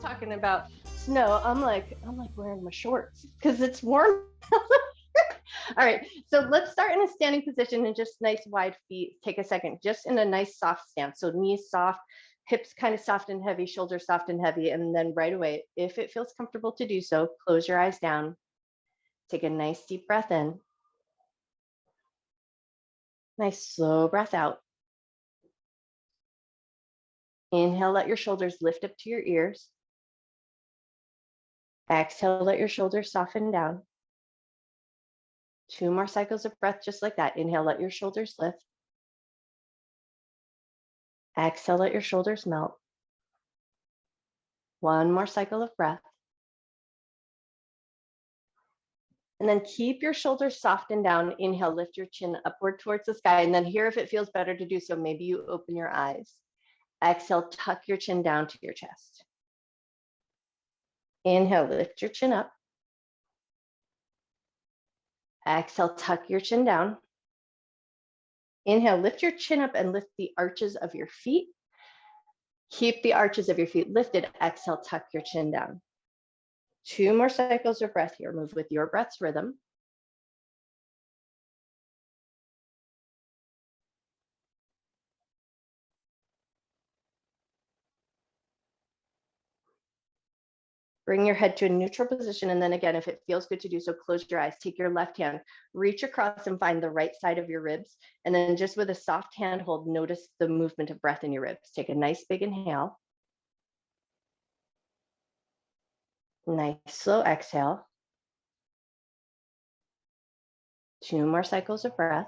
talking about snow, I'm like wearing my shorts because it's warm. All right, so let's start in a standing position and just nice wide feet. Take a second, just in a nice soft stance. So knees soft, hips kind of soft and heavy, shoulders soft and heavy. And then right away, if it feels comfortable to do so, close your eyes down. Take a nice deep breath in. Nice slow breath out. Inhale, let your shoulders lift up to your ears. Exhale, let your shoulders soften down. 2 more cycles of breath just like that. Inhale, let your shoulders lift. Exhale, let your shoulders melt. 1 more cycle of breath. And then keep your shoulders soft and down. Inhale, lift your chin upward towards the sky. And then here, if it feels better to do so, maybe you open your eyes. Exhale, tuck your chin down to your chest. Inhale, lift your chin up. Exhale, tuck your chin down. Inhale, lift your chin up and lift the arches of your feet. Keep the arches of your feet lifted. Exhale, tuck your chin down. 2 more cycles of breath here. Move with your breath's rhythm. Bring your head to a neutral position. And then again, if it feels good to do so, close your eyes. Take your left hand, reach across and find the right side of your ribs. And then just with a soft hand hold, notice the movement of breath in your ribs. Take a nice big inhale. Nice slow exhale. 2 more cycles of breath.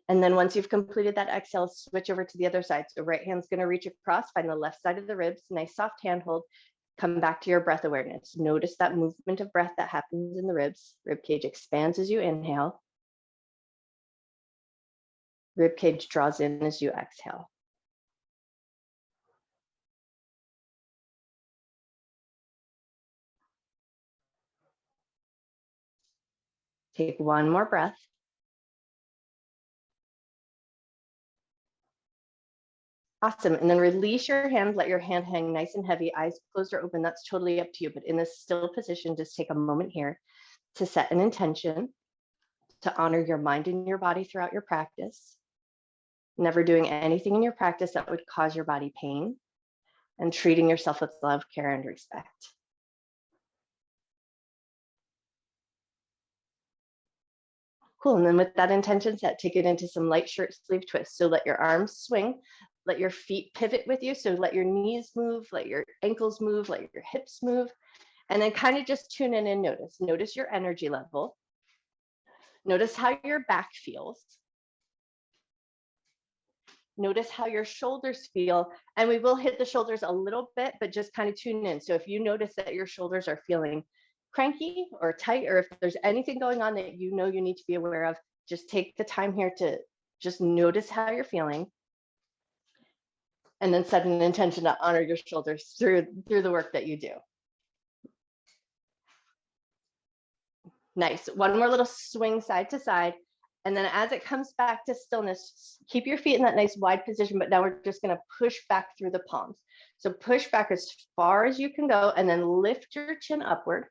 And then once you've completed that exhale, switch over to the other side. So right hand's going to reach across, find the left side of the ribs, nice soft hand hold. Come back to your breath awareness. Notice that movement of breath that happens in the ribs. Rib cage expands as you inhale. Rib cage draws in as you exhale. Take 1 more breath. Awesome. And then release your hand, let your hand hang nice and heavy, eyes closed or open. That's totally up to you. But in this still position, just take a moment here to set an intention to honor your mind and your body throughout your practice. Never doing anything in your practice that would cause your body pain, and treating yourself with love, care, and respect. Cool. And then with that intention set, take it into some light shirt sleeve twists. So let your arms swing, let your feet pivot with you. So let your knees move, let your ankles move, let your hips move. And then kind of just tune in and notice. Notice your energy level. Notice how your back feels. Notice how your shoulders feel. And we will hit the shoulders a little bit, but just kind of tune in. So if you notice that your shoulders are feeling cranky or tight, or if there's anything going on that you know you need to be aware of, just take the time here to just notice how you're feeling. And then set an intention to honor your shoulders through the work that you do. Nice. 1 more little swing side to side. And then as it comes back to stillness, keep your feet in that nice wide position, but now we're just going to push back through the palms. So push back as far as you can go, and then lift your chin upward,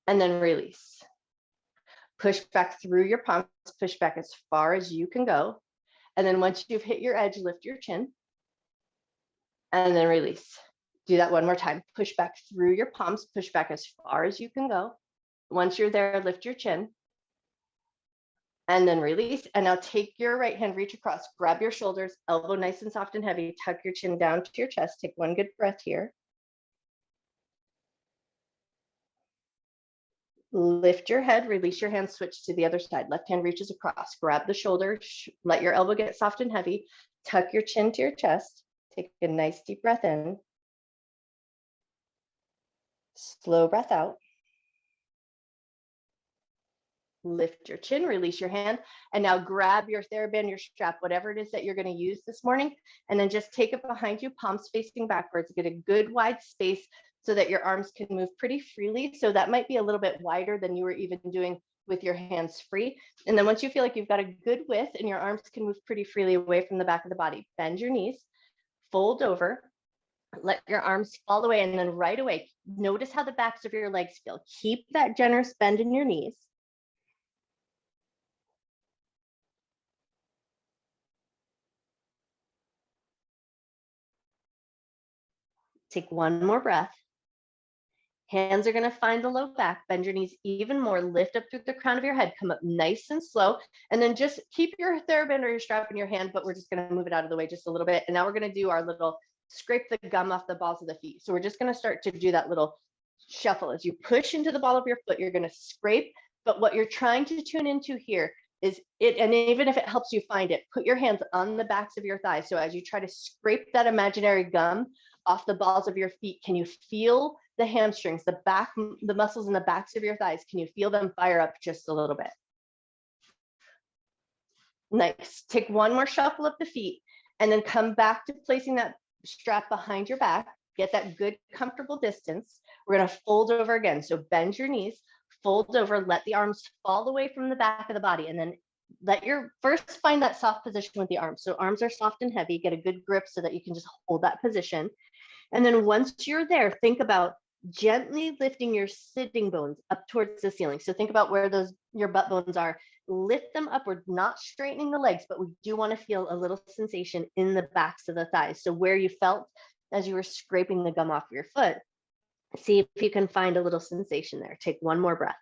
and then release. Push back through your palms, push back as far as you can go. And then once you've hit your edge, lift your chin, and then release. Do that 1 more time. Push back through your palms, push back as far as you can go. Once you're there, lift your chin, and then release. And now take your right hand, reach across, grab your shoulders, elbow nice and soft and heavy, tuck your chin down to your chest. Take 1 good breath here. Lift your head, release your hand, switch to the other side. Left hand reaches across, grab the shoulder, let your elbow get soft and heavy, tuck your chin to your chest. Take a nice deep breath in. Slow breath out. Lift your chin, release your hand, and now grab your TheraBand, your strap, whatever it is that you're going to use this morning, and then just take it behind you, palms facing backwards. Get a good wide space so that your arms can move pretty freely. So that might be a little bit wider than you were even doing with your hands free. And then once you feel like you've got a good width and your arms can move pretty freely away from the back of the body, bend your knees, fold over, let your arms fall away, and then right away, notice how the backs of your legs feel. Keep that generous bend in your knees. Take one more breath. Hands are going to find the low back, bend your knees even more, lift up through the crown of your head, come up nice and slow, and then just keep your TheraBand or your strap in your hand, but we're just going to move it out of the way just a little bit. And now we're going to do our little scrape the gum off the balls of the feet. So we're just going to start to do that little shuffle. As you push into the ball of your foot, you're going to scrape, but what you're trying to tune into here is it, and even if it helps you find it, put your hands on the backs of your thighs. So as you try to scrape that imaginary gum off the balls of your feet, can you feel the hamstrings, the back, the muscles in the backs of your thighs? Can you feel them fire up just a little bit? Nice. Take one more shuffle of the feet and then come back to placing that strap behind your back. Get that good, comfortable distance. We're going to fold over again. So bend your knees, fold over, let the arms fall away from the back of the body, and then let your first find that soft position with the arms. So arms are soft and heavy. Get a good grip so that you can just hold that position. And then once you're there, think about gently lifting your sitting bones up towards the ceiling. So think about where those your butt bones are. Lift them upward, not straightening the legs, but we do want to feel a little sensation in the backs of the thighs. So where you felt as you were scraping the gum off your foot, see if you can find a little sensation there. Take one more breath.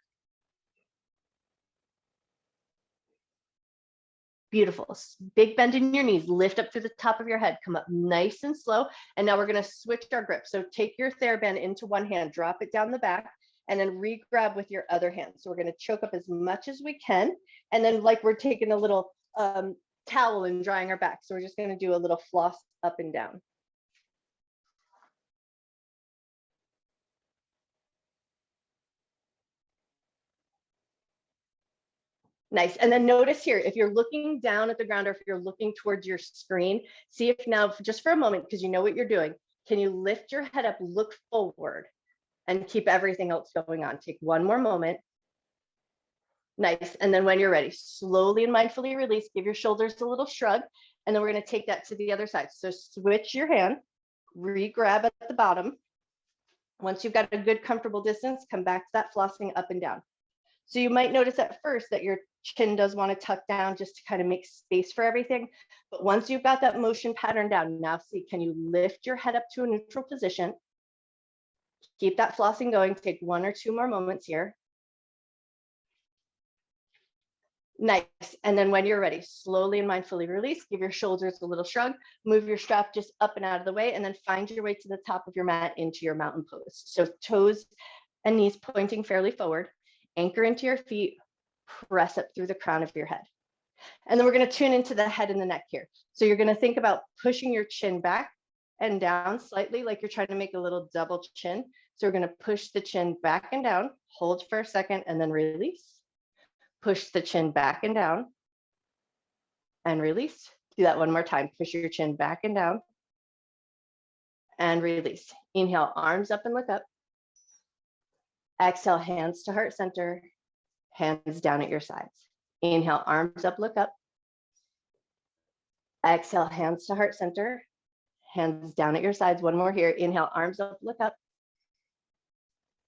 Beautiful. Big bend in your knees, lift up through the top of your head, come up nice and slow. And now we're going to switch our grip. So take your TheraBand into one hand, drop it down the back, and then re-grab with your other hand. So we're going to choke up as much as we can. And then like we're taking a little towel and drying our back. So we're just going to do a little floss up and down. Nice. And then notice here, if you're looking down at the ground or if you're looking towards your screen, see if now, just for a moment, because you know what you're doing, can you lift your head up, look forward, and keep everything else going on? Take one more moment. Nice. And then when you're ready, slowly and mindfully release, give your shoulders a little shrug, and then we're going to take that to the other side. So switch your hand, re-grab at the bottom. Once you've got a good comfortable distance, come back to that flossing up and down. So you might notice at first that your chin does want to tuck down just to kind of make space for everything. But once you've got that motion pattern down, now see, can you lift your head up to a neutral position? Keep that flossing going. Take one or two more moments here. Nice. And then when you're ready, slowly and mindfully release, give your shoulders a little shrug, move your strap just up and out of the way, and then find your way to the top of your mat into your mountain pose. So toes and knees pointing fairly forward, anchor into your feet, press up through the crown of your head. And then we're going to tune into the head and the neck here. So you're going to think about pushing your chin back and down slightly, like you're trying to make a little double chin. So we're going to push the chin back and down, hold for a second, and then release. Push the chin back and down and release. Do that one more time. Push your chin back and down and release. Inhale, arms up and look up. Exhale, hands to heart center, hands down at your sides. Inhale, arms up, look up. Exhale, hands to heart center, hands down at your sides. One more here. Inhale, arms up, look up.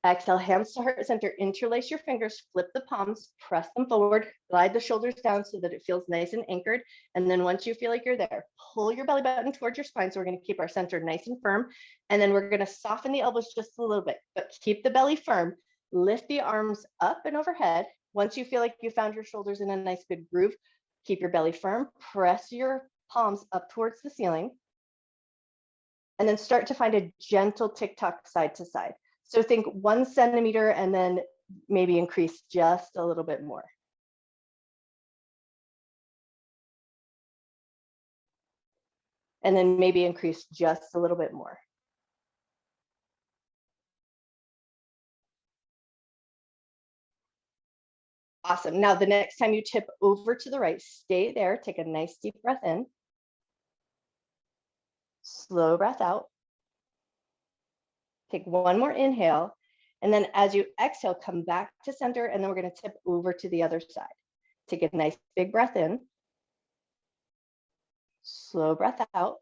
Exhale, hands to heart center, interlace your fingers, flip the palms, press them forward, glide the shoulders down so that it feels nice and anchored. And then once you feel like you're there, pull your belly button towards your spine. So we're going to keep our center nice and firm. And then we're going to soften the elbows just a little bit, but keep the belly firm. Lift the arms up and overhead. Once you feel like you found your shoulders in a nice good groove, keep your belly firm, press your palms up towards the ceiling, and then start to find a gentle tick-tock side to side. So think 1 centimeter and then maybe increase just a little bit more. And then maybe increase just a little bit more. Awesome. Now the next time you tip over to the right, stay there, take a nice deep breath in. Slow breath out. Take one more inhale. And then as you exhale, come back to center, and then we're going to tip over to the other side. Take a nice big breath in. Slow breath out.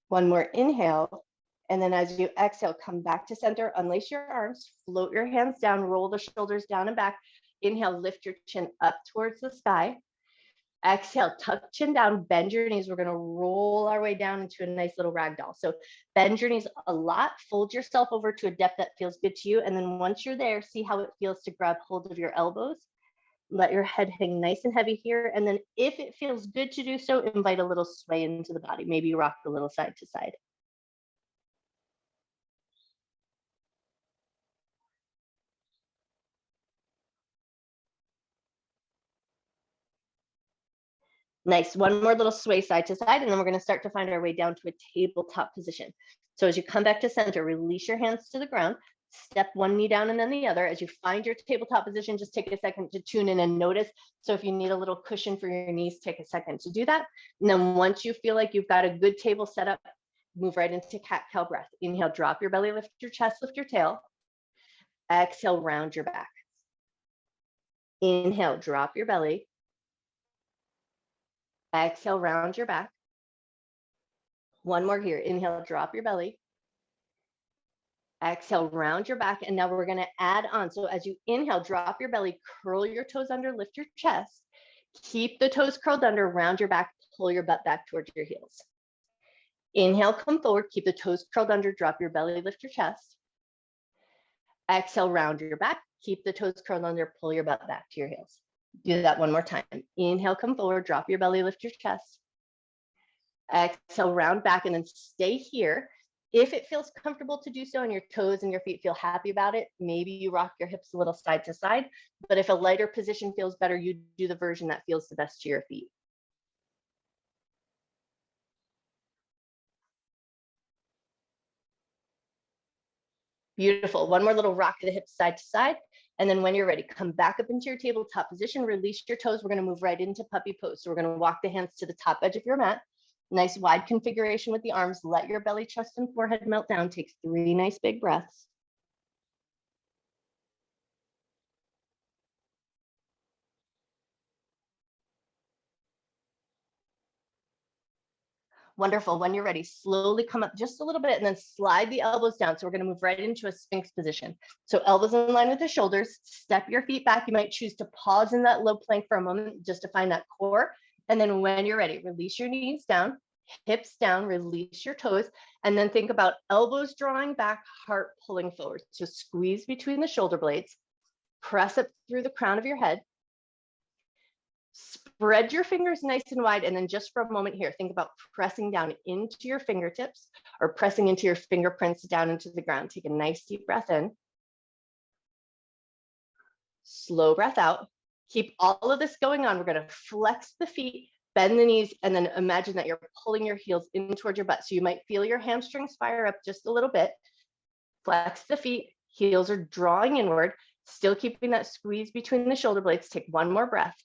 One more inhale. And then as you exhale, come back to center, unlace your arms, float your hands down, roll the shoulders down and back. Inhale, lift your chin up towards the sky. Exhale, tuck chin down, bend your knees. We're going to roll our way down into a nice little ragdoll. So bend your knees a lot, fold yourself over to a depth that feels good to you. And then once you're there, see how it feels to grab hold of your elbows. Let your head hang nice and heavy here. And then if it feels good to do so, invite a little sway into the body. Maybe rock a little side to side. Nice. One more little sway side to side, and then we're going to start to find our way down to a tabletop position. So as you come back to center, release your hands to the ground, step one knee down and then the other. As you find your tabletop position, just take a second to tune in and notice. So if you need a little cushion for your knees, take a second to do that. And then once you feel like you've got a good table set up, move right into cat-cow breath. Inhale, drop your belly, lift your chest, lift your tail. Exhale, round your back. Inhale, drop your belly. Exhale, round your back. One more here. Inhale, drop your belly. Exhale, round your back. And now we're going to add on. So as you inhale, drop your belly, curl your toes under, lift your chest. Keep the toes curled under, round your back, pull your butt back towards your heels. Inhale, come forward, keep the toes curled under, drop your belly, lift your chest. Exhale, round your back, keep the toes curled under, pull your butt back to your heels. Do that one more time. Inhale, come forward, drop your belly, lift your chest. Exhale, round back, and then stay here. If it feels comfortable to do so and your toes and your feet feel happy about it, maybe you rock your hips a little side to side. But if a lighter position feels better, you do the version that feels the best to your feet. Beautiful. One more little rock to the hips side to side. And then when you're ready, come back up into your tabletop position, release your toes. We're going to move right into puppy pose. So we're going to walk the hands to the top edge of your mat. Nice wide configuration with the arms. Let your belly, chest, and forehead melt down. Take 3 nice big breaths. Wonderful. When you're ready, slowly come up just a little bit and then slide the elbows down. So we're going to move right into a Sphinx position. So elbows in line with the shoulders, step your feet back. You might choose to pause in that low plank for a moment just to find that core. And then when you're ready, release your knees down, hips down, release your toes, and then think about elbows drawing back, heart pulling forward. So squeeze between the shoulder blades, press up through the crown of your head. Spread your fingers nice and wide, and then just for a moment here, think about pressing down into your fingertips or pressing into your fingerprints down into the ground. Take a nice deep breath in. Slow breath out. Keep all of this going on. We're going to flex the feet, bend the knees, and then imagine that you're pulling your heels in towards your butt. So you might feel your hamstrings fire up just a little bit. Flex the feet, heels are drawing inward, still keeping that squeeze between the shoulder blades. Take one more breath.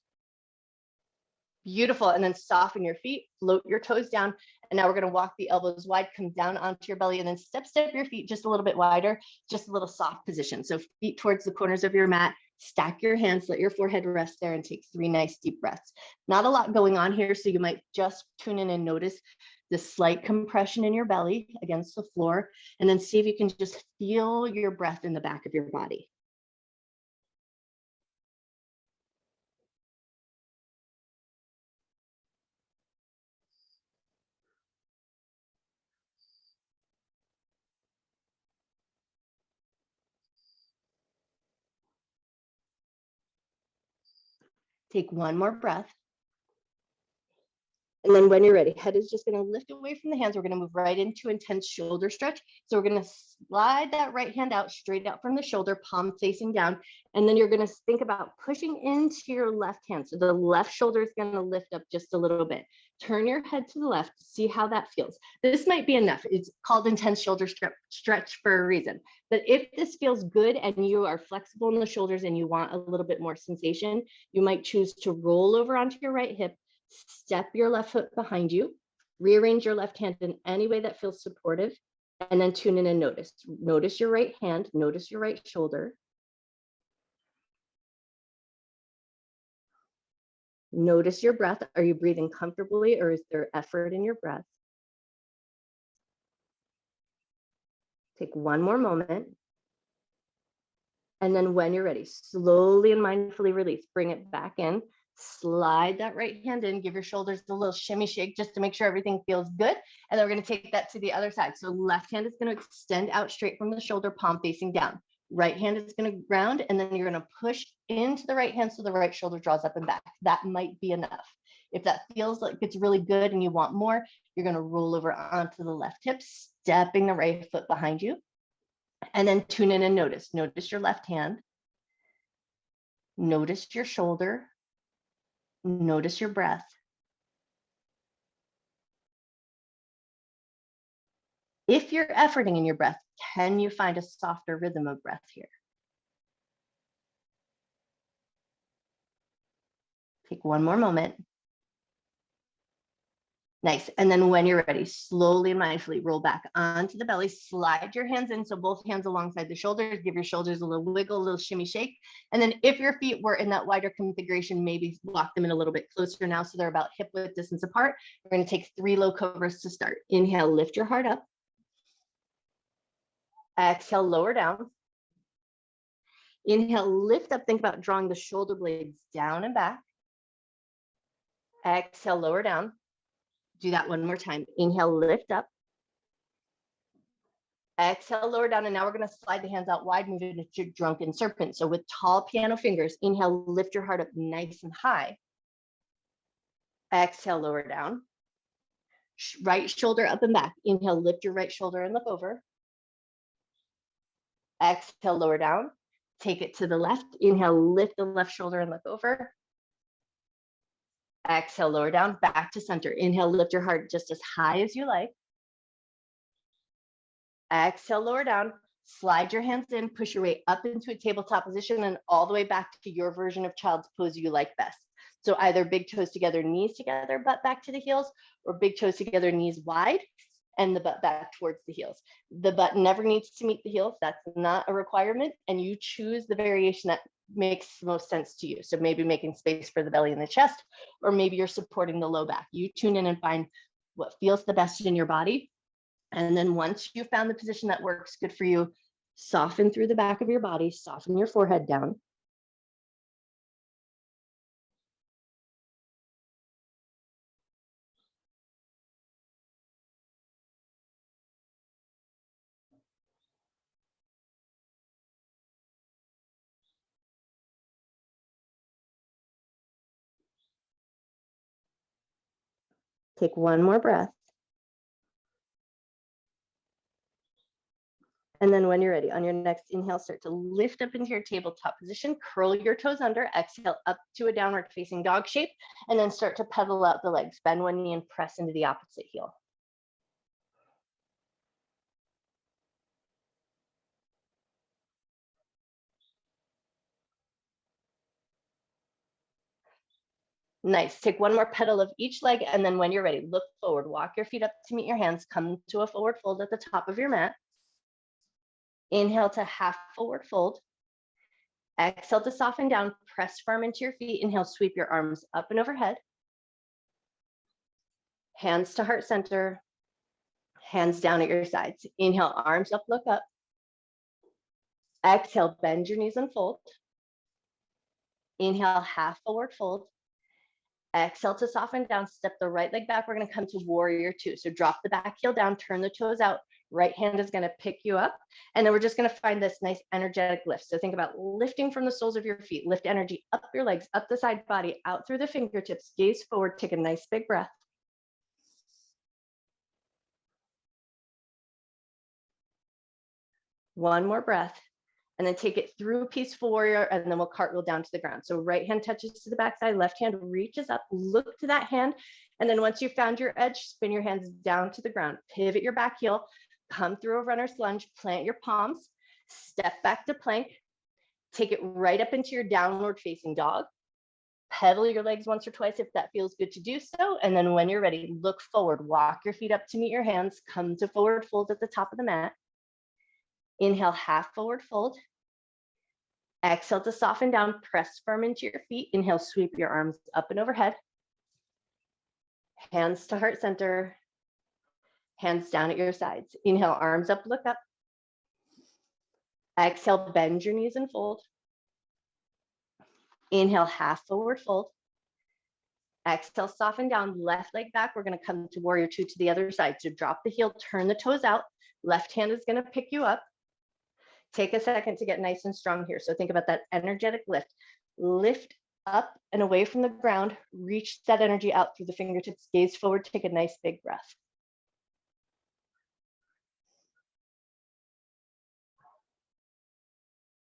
Beautiful. And then soften your feet, float your toes down. And now we're going to walk the elbows wide, come down onto your belly, and then step your feet just a little bit wider, just a little soft position. So feet towards the corners of your mat, stack your hands, let your forehead rest there, and take 3 nice deep breaths. Not a lot going on here, so you might just tune in and notice the slight compression in your belly against the floor, and then see if you can just feel your breath in the back of your body. Take one more breath. And then when you're ready, head is just going to lift away from the hands. We're going to move right into intense shoulder stretch. So we're going to slide that right hand out, straight out from the shoulder, palm facing down. And then you're going to think about pushing into your left hand. So the left shoulder is going to lift up just a little bit. Turn your head to the left, see how that feels. This might be enough. It's called intense shoulder stretch for a reason. But if this feels good and you are flexible in the shoulders and you want a little bit more sensation, you might choose to roll over onto your right hip, step your left foot behind you, rearrange your left hand in any way that feels supportive, And then tune in and notice. Notice your right hand, notice your right shoulder. Notice your breath. Are you breathing comfortably or is there effort in your breath? Take one more moment. And then when you're ready, slowly and mindfully release. Bring it back in. Slide that right hand in. Give your shoulders a little shimmy shake just to make sure everything feels good. And then we're going to take that to the other side. So left hand is going to extend out straight from the shoulder, palm facing down. Right hand is going to ground, and then you're going to push into the right hand so the right shoulder draws up and back. That might be enough. If that feels like it's really good and you want more, you're going to roll over onto the left hip, stepping the right foot behind you. And then tune in and notice. Notice your left hand. Notice your shoulder. Notice your breath. If you're efforting in your breath, can you find a softer rhythm of breath here? Take one more moment. Nice. And then when you're ready, slowly and mindfully roll back onto the belly, slide your hands in. So both hands alongside the shoulders, give your shoulders a little wiggle, a little shimmy shake. And then if your feet were in that wider configuration, maybe walk them in a little bit closer now so they're about hip width distance apart. We're going to take 3 low cobras to start. Inhale, lift your heart up. Exhale, lower down. Inhale, lift up. Think about drawing the shoulder blades down and back. Exhale, lower down. Do that one more time. Inhale, lift up. Exhale, lower down. And now we're going to slide the hands out wide, move it into drunken serpent. So with tall piano fingers, inhale, lift your heart up nice and high. Exhale, lower down. Right shoulder up and back. Inhale, lift your right shoulder and look over. Exhale, lower down. Take it to the left. Inhale, lift the left shoulder and look over. Exhale, lower down, back to center. Inhale, lift your heart just as high as you like. Exhale, lower down. Slide your hands in, push your way up into a tabletop position and all the way back to your version of child's pose you like best. So either big toes together, knees together, butt back to the heels, or big toes together, knees wide, and the butt back towards the heels. The butt never needs to meet the heels. That's not a requirement. And you choose the variation that makes most sense to you. So maybe making space for the belly and the chest, or maybe you're supporting the low back. You tune in and find what feels the best in your body. And then once you've found the position that works good for you, soften through the back of your body, soften your forehead down. Take one more breath. And then when you're ready, on your next inhale, start to lift up into your tabletop position, curl your toes under, exhale up to a downward facing dog shape, and then start to pedal out the legs. Bend one knee and press into the opposite heel. Nice. Take one more pedal of each leg, and then when you're ready, look forward. Walk your feet up to meet your hands. Come to a forward fold at the top of your mat. Inhale to half forward fold. Exhale to soften down. Press firm into your feet. Inhale, sweep your arms up and overhead. Hands to heart center. Hands down at your sides. Inhale, arms up, look up. Exhale, bend your knees and fold. Inhale, half forward fold. Exhale to soften down, step the right leg back. We're going to come to warrior 2. So drop the back heel down, turn the toes out. Right hand is going to pick you up. And then we're just going to find this nice energetic lift. So think about lifting from the soles of your feet. Lift energy up your legs, up the side body, out through the fingertips. Gaze forward, take a nice big breath. One more breath. And then take it through peaceful warrior, and then we'll cartwheel down to the ground. So right hand touches to the backside, left hand reaches up, look to that hand. And then once you've found your edge, spin your hands down to the ground, pivot your back heel, come through a runner's lunge, plant your palms, step back to plank, take it right up into your downward facing dog, pedal your legs once or twice if that feels good to do so. And then when you're ready, look forward, walk your feet up to meet your hands, come to forward fold at the top of the mat. Inhale, half forward fold. Exhale to soften down, press firm into your feet. Inhale, sweep your arms up and overhead. Hands to heart center. Hands down at your sides. Inhale, arms up, look up. Exhale, bend your knees and fold. Inhale, half forward fold. Exhale, soften down, left leg back. We're going to come to warrior two to the other side. So drop the heel, turn the toes out. Left hand is going to pick you up. Take a second to get nice and strong here. So think about that energetic lift. Lift up and away from the ground. Reach that energy out through the fingertips. Gaze forward. Take a nice big breath.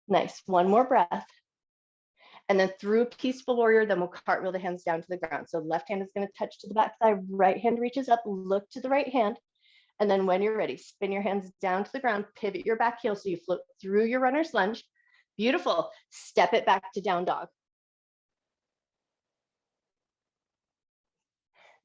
Nice. One more breath. And then through peaceful warrior, then we'll cartwheel the hands down to the ground. So left hand is going to touch to the back thigh. Right hand reaches up. Look to the right hand. And then when you're ready, spin your hands down to the ground, pivot your back heel so you float through your runner's lunge. Beautiful. Step it back to down dog.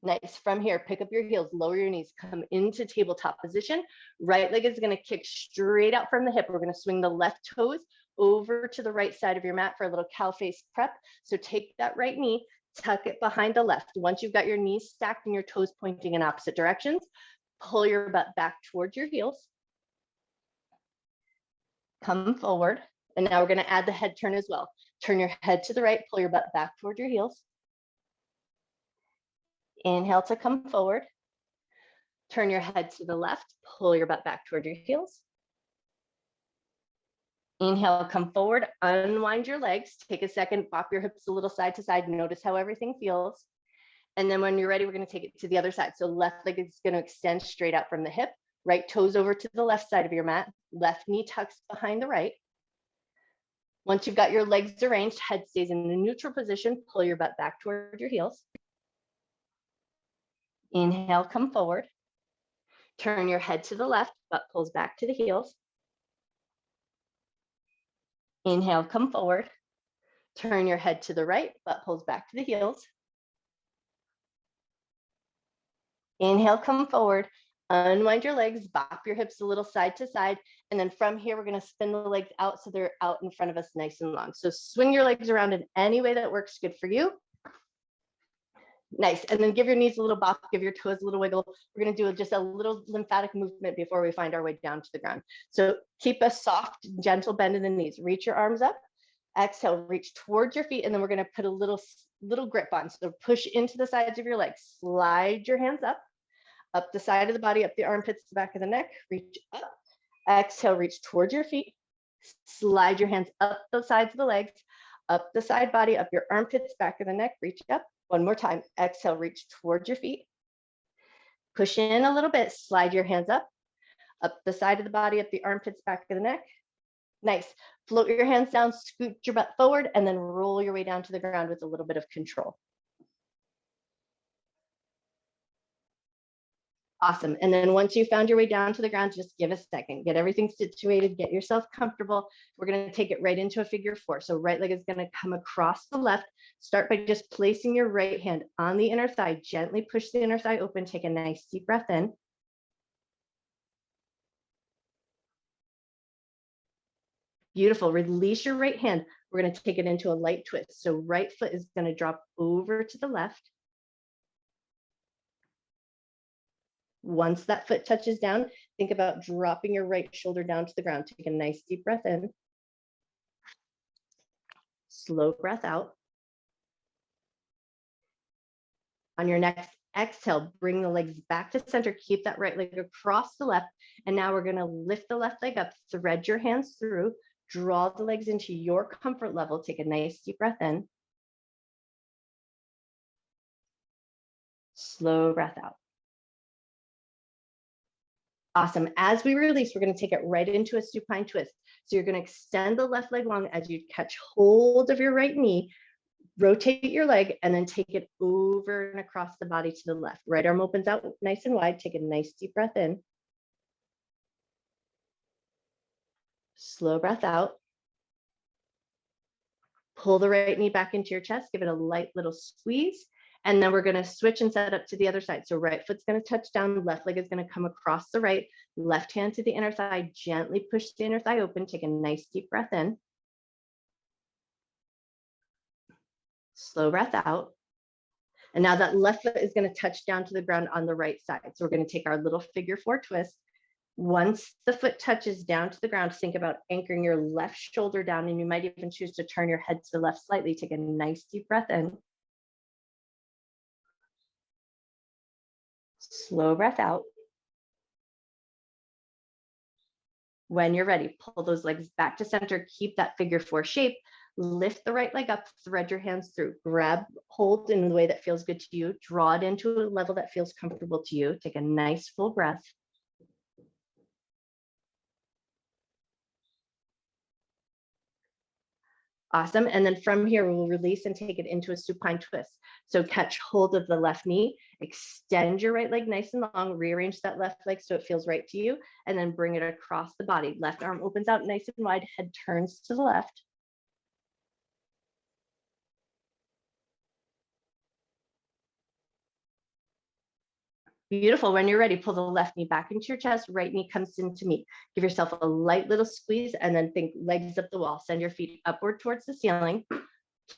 Nice. From here, pick up your heels, lower your knees, come into tabletop position. Right leg is going to kick straight out from the hip. We're going to swing the left toes over to the right side of your mat for a little cow face prep. So take that right knee, tuck it behind the left. Once you've got your knees stacked and your toes pointing in opposite directions, pull your butt back towards your heels. Come forward. And now we're going to add the head turn as well. Turn your head to the right, pull your butt back toward your heels. Inhale to come forward. Turn your head to the left, pull your butt back toward your heels. Inhale, come forward, unwind your legs. Take a second, bop your hips a little side to side. Notice how everything feels. And then when you're ready, we're going to take it to the other side. So left leg is going to extend straight out from the hip. Right toes over to the left side of your mat. Left knee tucks behind the right. Once you've got your legs arranged, head stays in the neutral position. Pull your butt back toward your heels. Inhale, come forward. Turn your head to the left, butt pulls back to the heels. Inhale, come forward. Turn your head to the right, butt pulls back to the heels. Inhale, come forward. Unwind your legs, bop your hips a little side to side. And then from here, we're going to spin the legs out so they're out in front of us nice and long. So swing your legs around in any way that works good for you. Nice. And then give your knees a little bop, give your toes a little wiggle. We're going to do just a little lymphatic movement before we find our way down to the ground. So keep a soft, gentle bend in the knees. Reach your arms up. Exhale, reach towards your feet. And then we're going to put a little grip on. So push into the sides of your legs. Slide your hands up the side of the body, up the armpits, the back of the neck. Reach up. Exhale, reach towards your feet. Slide your hands up the sides of the legs, up the side body, up your armpits, back of the neck. Reach up. One more time. Exhale, reach towards your feet. Push in a little bit. Slide your hands up the side of the body, up the armpits, back of the neck. Nice. Float your hands down, scoot your butt forward, and then roll your way down to the ground with a little bit of control. Awesome. And then once you found your way down to the ground, just give a second, get everything situated, get yourself comfortable. We're going to take it right into a figure four. So right leg is going to come across the left. Start by just placing your right hand on the inner thigh. Gently push the inner thigh open. Take a nice deep breath in. Beautiful. Release your right hand. We're going to take it into a light twist. So right foot is going to drop over to the left. Once that foot touches down, think about dropping your right shoulder down to the ground. Take a nice deep breath in. Slow breath out. On your next exhale, bring the legs back to center. Keep that right leg across the left. And now we're going to lift the left leg up, thread your hands through, draw the legs into your comfort level. Take a nice deep breath in. Slow breath out. Awesome. As we release, we're going to take it right into a supine twist. So you're going to extend the left leg long as you catch hold of your right knee, rotate your leg, and then take it over and across the body to the left. Right arm opens out nice and wide. Take a nice deep breath in. Slow breath out. Pull the right knee back into your chest, give it a light little squeeze. And then we're going to switch and set up to the other side. So right foot's going to touch down, left leg is going to come across the right, left hand to the inner thigh, gently push the inner thigh open, take a nice deep breath in. Slow breath out. And now that left foot is going to touch down to the ground on the right side. So we're going to take our little figure 4 twist. Once the foot touches down to the ground, think about anchoring your left shoulder down, and you might even choose to turn your head to the left slightly. Take a nice deep breath in. Slow breath out. When you're ready, pull those legs back to center, keep that figure 4 shape, lift the right leg up, thread your hands through, grab hold in the way that feels good to you, draw it into a level that feels comfortable to you. Take a nice full breath. Awesome. And then from here, we'll release and take it into a supine twist. So catch hold of the left knee, extend your right leg nice and long, rearrange that left leg so it feels right to you, and then bring it across the body. Left arm opens out nice and wide, head turns to the left. Beautiful. When you're ready, pull the left knee back into your chest, right knee comes in to meet. Give yourself a light little squeeze and then think legs up the wall. Send your feet upward towards the ceiling.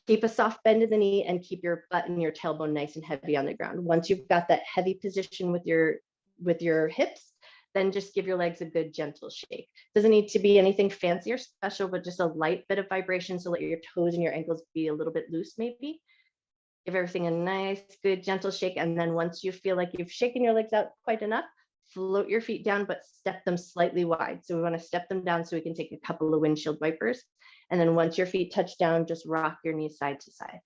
Keep a soft bend in the knee and keep your butt and your tailbone nice and heavy on the ground. Once you've got that heavy position with your hips, then just give your legs a good gentle shake. Doesn't need to be anything fancy or special, but just a light bit of vibration. So let your toes and your ankles be a little bit loose maybe. Give everything a nice, good, gentle shake. And then once you feel like you've shaken your legs out quite enough, float your feet down, but step them slightly wide. So we want to step them down so we can take a couple of windshield wipers. And then once your feet touch down, just rock your knees side to side.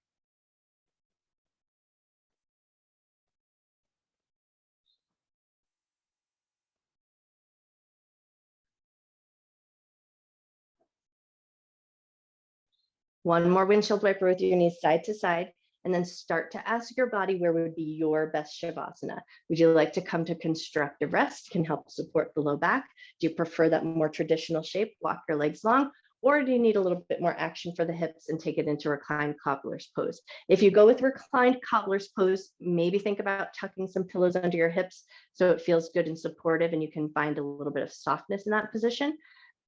One more windshield wiper with your knees side to side, and then start to ask your body where would be your best Shavasana. Would you like to come to constructive rest? Can help support the low back. Do you prefer that more traditional shape? Walk your legs long. Or do you need a little bit more action for the hips and take it into reclined cobbler's pose? If you go with reclined cobbler's pose, maybe think about tucking some pillows under your hips so it feels good and supportive and you can find a little bit of softness in that position.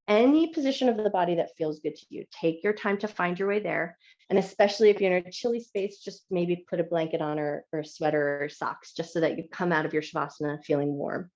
Any position of the body that feels good to you. Take your time to find your way there. And especially if you're in a chilly space, just maybe put a blanket on or a sweater or socks, just so that you come out of your Shavasana feeling warm.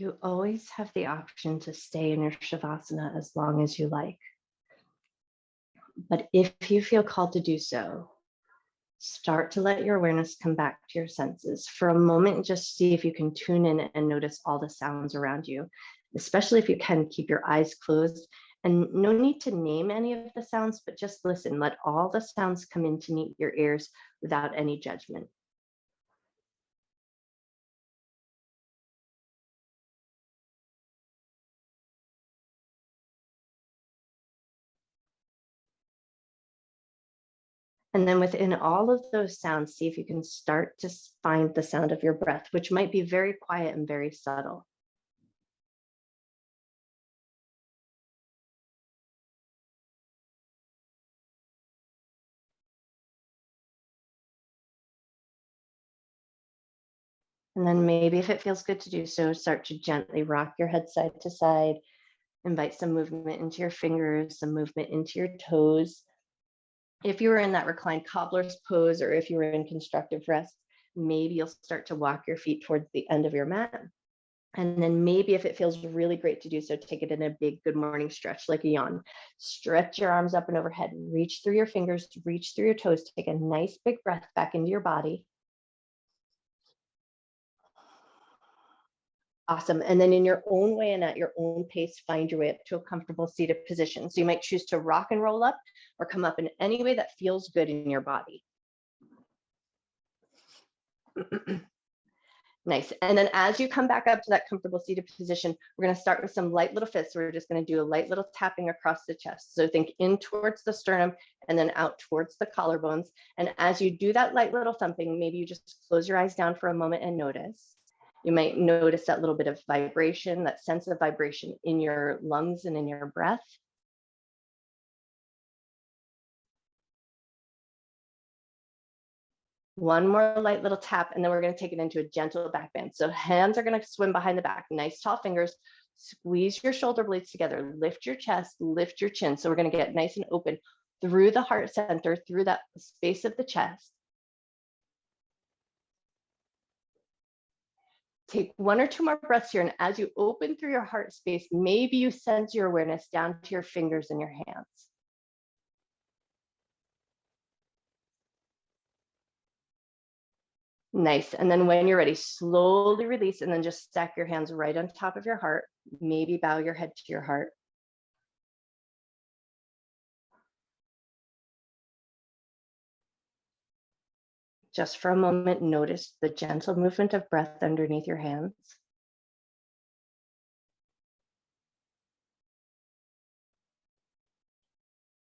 You always have the option to stay in your Shavasana as long as you like. But if you feel called to do so, start to let your awareness come back to your senses. For a moment, just see if you can tune in and notice all the sounds around you, especially if you can keep your eyes closed. And no need to name any of the sounds, but just listen. Let all the sounds come in to meet your ears without any judgment. And then within all of those sounds, see if you can start to find the sound of your breath, which might be very quiet and very subtle. And then maybe if it feels good to do so, start to gently rock your head side to side, invite some movement into your fingers, some movement into your toes. If you were in that reclined cobbler's pose, or if you were in constructive rest, maybe you'll start to walk your feet towards the end of your mat. And then maybe if it feels really great to do so, take it in a big good morning stretch, like a yawn. Stretch your arms up and overhead, reach through your fingers, reach through your toes, take a nice big breath back into your body. Awesome. And then in your own way and at your own pace, find your way up to a comfortable seated position. So you might choose to rock and roll up or come up in any way that feels good in your body. Nice. And then as you come back up to that comfortable seated position, we're going to start with some light little fists. We're just going to do a light little tapping across the chest. So think in towards the sternum and then out towards the collarbones. And as you do that light little thumping, maybe you just close your eyes down for a moment and notice. You might notice that little bit of vibration, that sense of vibration in your lungs and in your breath. One more light little tap, and then we're going to take it into a gentle back bend. So hands are going to swim behind the back, nice tall fingers. Squeeze your shoulder blades together, lift your chest, lift your chin. So we're going to get nice and open through the heart center, through that space of the chest. Take one or two more breaths here. And as you open through your heart space, maybe you sense your awareness down to your fingers and your hands. Nice. And then when you're ready, slowly release and then just stack your hands right on top of your heart. Maybe bow your head to your heart. Just for a moment, notice the gentle movement of breath underneath your hands.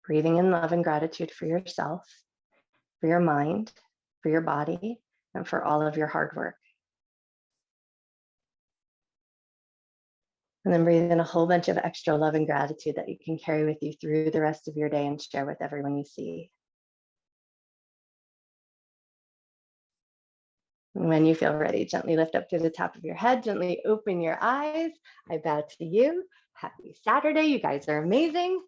Breathing in love and gratitude for yourself, for your mind, for your body, and for all of your hard work. And then breathe in a whole bunch of extra love and gratitude that you can carry with you through the rest of your day and share with everyone you see. And when you feel ready, gently lift up to the top of your head, gently open your eyes. I bow to you. Happy Saturday. You guys are amazing.